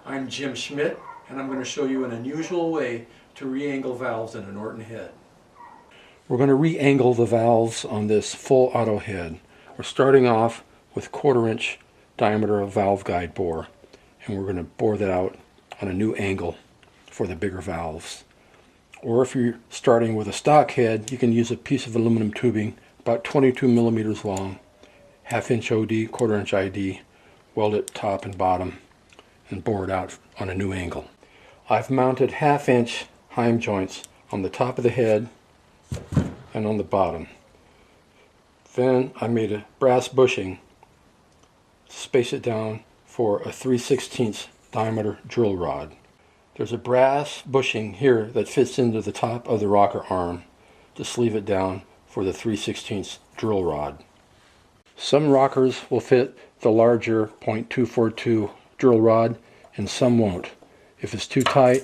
I'm Jim Schmidt, and I'm going to show you an unusual way to re-angle valves in a Norton head. We're going to re-angle the valves on this full auto head. We're starting off with 1/4 inch diameter of valve guide bore, and we're going to bore that out on a new angle for the bigger valves. Or if you're starting with a stock head, you can use a piece of aluminum tubing about 22 millimeters long, 1/2 inch OD, 1/4 inch ID, weld it top and bottom, and bore it out on a new angle. I've mounted 1/2 inch heim joints on the top of the head and on the bottom. Then I made a brass bushing to space it down for a 3/16 diameter drill rod. There's a brass bushing here that fits into the top of the rocker arm to sleeve it down for the 3/16 drill rod. Some rockers will fit the larger .242 drill rod and some won't. If it's too tight,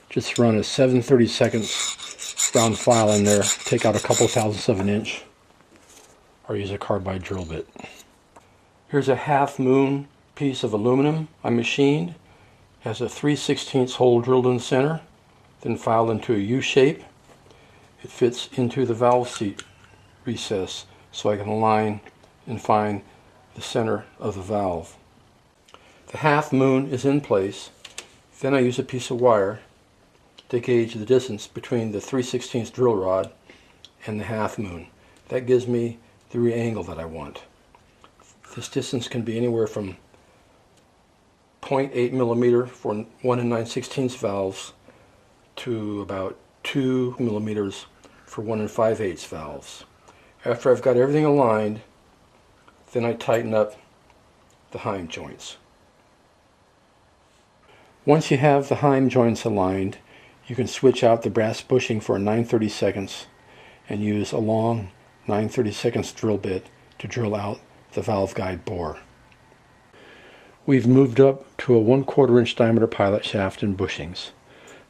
just run a 7/32 round file in there, take out a couple thousandths of an inch, or use a carbide drill bit. Here's a 1/2 moon piece of aluminum I machined. Has a 3/16 hole drilled in the center, then filed into a U shape. It fits into the valve seat recess so I can align and find the center of the valve. The 1/2 moon is in place. Then I use a piece of wire to gauge the distance between the 3/16 drill rod and the 1/2 moon. That gives me the re-angle that I want. This distance can be anywhere from 0.8 millimeter for 1 9/16 valves to about 2 millimeters for 1 5/8 valves. After I've got everything aligned, then I tighten up the heim joints. Once you have the heim joints aligned, you can switch out the brass bushing for a 9/32 and use a long 9/32 drill bit to drill out the valve guide bore. We've moved up to a 1/4 inch diameter pilot shaft and bushings.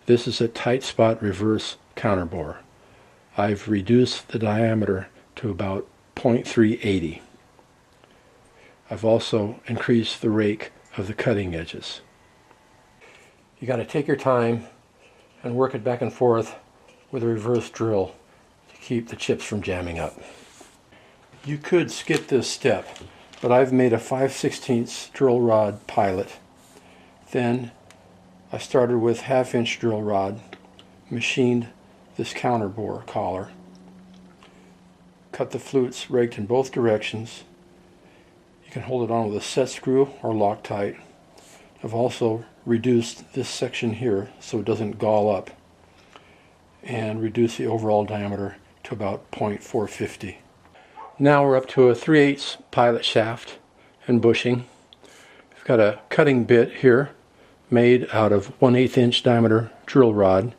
This is a tight spot reverse counterbore. I've reduced the diameter to about 0.380. I've also increased the rake of the cutting edges. You got to take your time and work it back and forth with a reverse drill to keep the chips from jamming up. You could skip this step, but I've made a 5/16 drill rod pilot. Then I started with 1/2 inch drill rod, machined this counterbore collar, cut the flutes raked in both directions. You can hold it on with a set screw or Loctite. I've also reduced this section here so it doesn't gall up, and reduce the overall diameter to about 0.450. Now we're up to a 3/8 pilot shaft and bushing. We've got a cutting bit here made out of 1/8 inch diameter drill rod,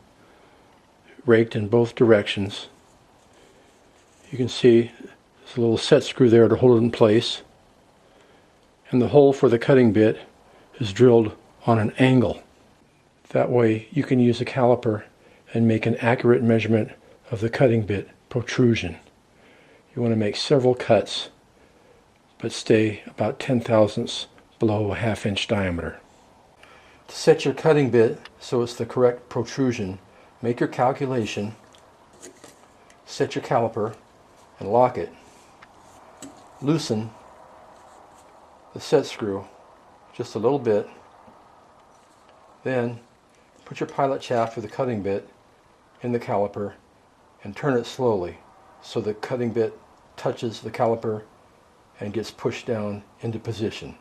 raked in both directions. You can see there's a little set screw there to hold it in place, and the hole for the cutting bit is drilled on an angle. That way you can use a caliper and make an accurate measurement of the cutting bit protrusion. You want to make several cuts, but stay about 0.010 below a 1/2 inch diameter. To set your cutting bit so it's the correct protrusion, make your calculation, set your caliper, and lock it. Loosen the set screw just a little bit. Then put your pilot shaft with the cutting bit in the caliper and turn it slowly so the cutting bit touches the caliper and gets pushed down into position.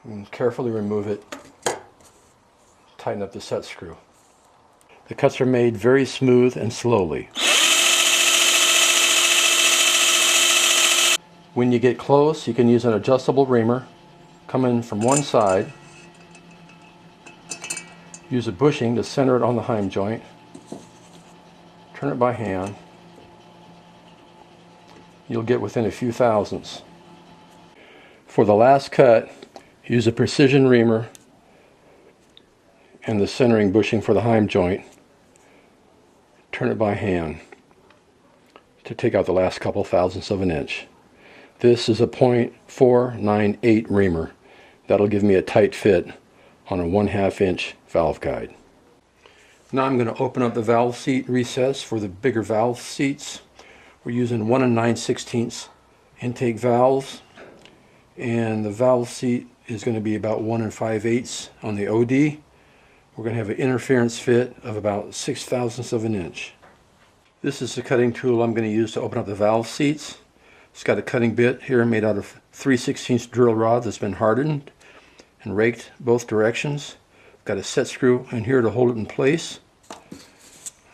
And carefully remove it, tighten up the set screw. The cuts are made very smooth and slowly. When you get close, you can use an adjustable reamer. Come in from one side, use a bushing to center it on the heim joint, turn it by hand. You'll get within a few thousandths. For the last cut, use a precision reamer and the centering bushing for the heim joint. Turn it by hand to take out the last couple thousandths of an inch. This is a .498 reamer. That'll give me a tight fit on a 1/2 inch valve guide. Now I'm going to open up the valve seat recess for the bigger valve seats. We're using 1 9/16 intake valves, and the valve seat is going to be about 1 5/8 on the OD. We're going to have an interference fit of about 6/1000 of an inch. This is the cutting tool I'm going to use to open up the valve seats. It's got a cutting bit here made out of 3/16 drill rod that's been hardened and raked both directions. Got a set screw in here to hold it in place.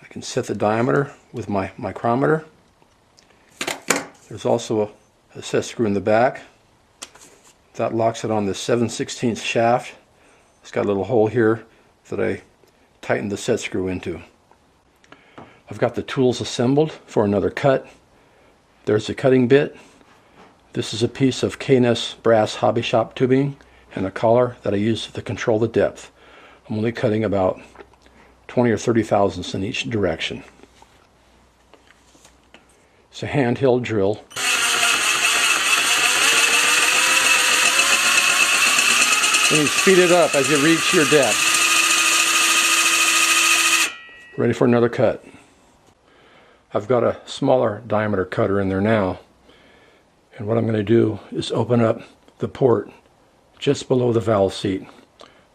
I can set the diameter with my micrometer. There's also a set screw in the back. That locks it on the 7/16 shaft. It's got a little hole here that I tightened the set screw into. I've got the tools assembled for another cut. There's the cutting bit. This is a piece of K&S brass hobby shop tubing and a collar that I use to control the depth. I'm only cutting about 20 or 30 thousandths in each direction. It's a handheld drill. And you speed it up as you reach your depth. Ready for another cut. I've got a smaller diameter cutter in there now, and what I'm going to do is open up the port just below the valve seat,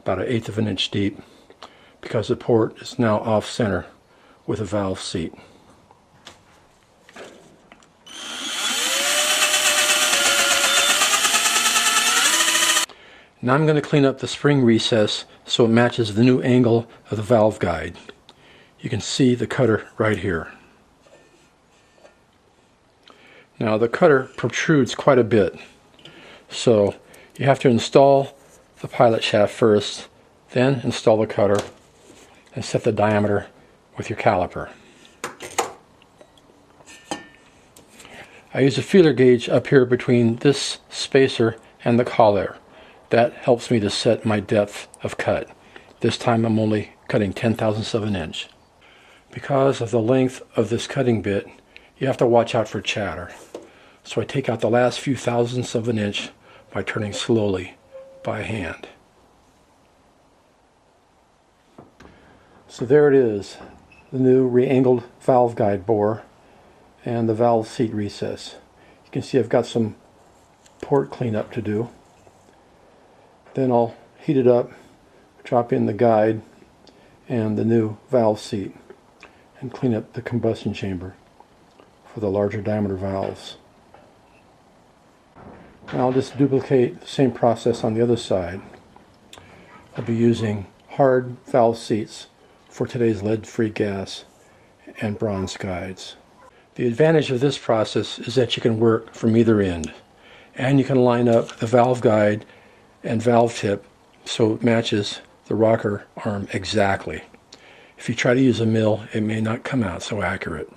about 1/8 of an inch deep, because the port is now off center with the valve seat. Now I'm going to clean up the spring recess so it matches the new angle of the valve guide. You can see the cutter right here. Now the cutter protrudes quite a bit, so you have to install the pilot shaft first, then install the cutter and set the diameter with your caliper. I use a feeler gauge up here between this spacer and the collar. That helps me to set my depth of cut. This time I'm only cutting 10/1000 of an inch. Because of the length of this cutting bit, you have to watch out for chatter. So I take out the last few thousandths of an inch by turning slowly by hand. So there it is, the new re-angled valve guide bore and the valve seat recess. You can see I've got some port cleanup to do. Then I'll heat it up, drop in the guide and the new valve seat, and clean up the combustion chamber for the larger diameter valves. Now I'll just duplicate the same process on the other side. I'll be using hard valve seats for today's lead-free gas and bronze guides. The advantage of this process is that you can work from either end, and you can line up the valve guide and valve tip so it matches the rocker arm exactly. If you try to use a mill, it may not come out so accurate.